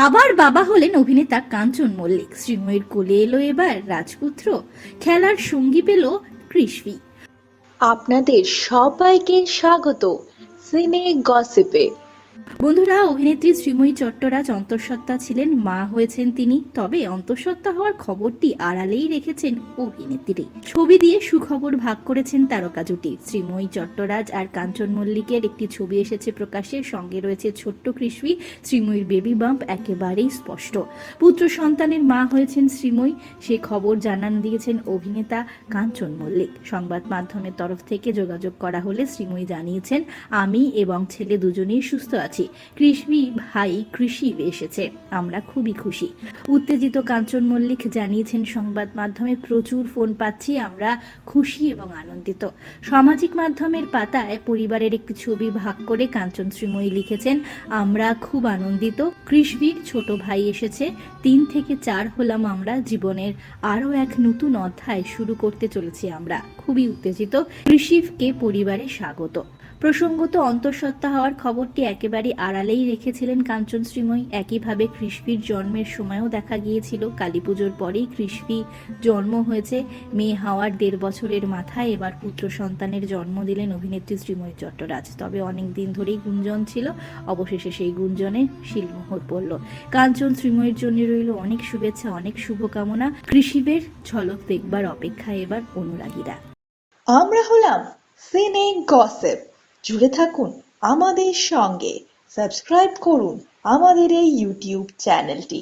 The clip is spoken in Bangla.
আবার বাবা হলেন অভিনেতা কাঞ্চন মল্লিক। শ্রীময়ীর কোলে এলো এবার রাজপুত্র, খেলার সঙ্গী পেল কৃষ্টি। আপনাদের সবাইকে স্বাগত সিনে গসিপে। বন্ধুরা, অভিনেত্রী শ্রীময়ী চট্টরাজ অন্তঃসত্ত্বা ছিলেন, মা হয়েছেন তিনি। তবে অন্তঃসত্ত্বা হওয়ার খবরটি আড়ালেই রেখেছেন অভিনেত্রী। ছবি দিয়ে সুখবর ভাগ করেছেন তারকা জুটি। শ্রীময়ী চট্টরাজ আর কাঞ্চন মল্লিকের একটি ছবি এসেছে প্রকাশ্যে, সঙ্গে রয়েছে ছোট্ট কৃষ্টি। শ্রীময়ীর বেবি বাম্প একেবারেই স্পষ্ট। পুত্র সন্তানের মা হয়েছেন শ্রীময়ী, সে খবর জানান দিয়েছেন অভিনেতা কাঞ্চন মল্লিক। সংবাদ মাধ্যমের তরফ থেকে যোগাযোগ করা হলে শ্রীময়ী জানিয়েছেন, আমি এবং ছেলে দুজনেই সুস্থ আছি। কৃষ্টি ভাই কৃষি এসেছে, আমরা খুবই খুশি। উত্তেজিত কাঞ্চন মল্লিক জানিয়েছেন, সংবাদ মাধ্যমে প্রচুর ফোন পাচ্ছি, আমরা খুশি এবং আনন্দিত। সামাজিক মাধ্যমের পাতায় পরিবারের একটি ছবি ভাগ করে কাঞ্চন শ্রীময়ী লিখেছেন, আমরা খুব আনন্দিত, কৃষ্টির ছোট ভাই এসেছে, 3 থেকে 4 হলাম আমরা, জীবনের আরও এক নতুন অধ্যায় শুরু করতে চলেছি আমরা, খুবই উত্তেজিত, কৃষিকে পরিবারে স্বাগত। প্রসঙ্গত, অন্তঃসত্ত্বা হওয়ার খবরটি একেবারে আড়ালেই রেখেছিলেন কাঞ্চন শ্রীময়ী। একইভাবে কৃষ্টির জন্মের সময়ও দেখা গিয়েছিল। কালীপুজোর পরেই কৃষ্টি জন্ম হয়েছে। মেয়ে হওয়ার 1.5 বছরের মাথায় এবার পুত্র সন্তানের জন্ম দিলেন অভিনেত্রী শ্রীময়ী চট্টরাজ। তবে অনেক দিন ধরেই গুঞ্জন ছিল, অবশেষে সেই গুঞ্জনে শিলমোহর পড়ল। কাঞ্চন শ্রীময়ীর জন্য রইল অনেক শুভেচ্ছা, অনেক শুভকামনা। কৃষিবের ঝলক দেখবার অপেক্ষায় এবার অনুরাগীরা। আমরা হলাম সিনে গসিপ। জুড়ে থাকুন আমাদের সঙ্গে, সাবস্ক্রাইব করুন আমাদের এই ইউটিউব চ্যানেলটি।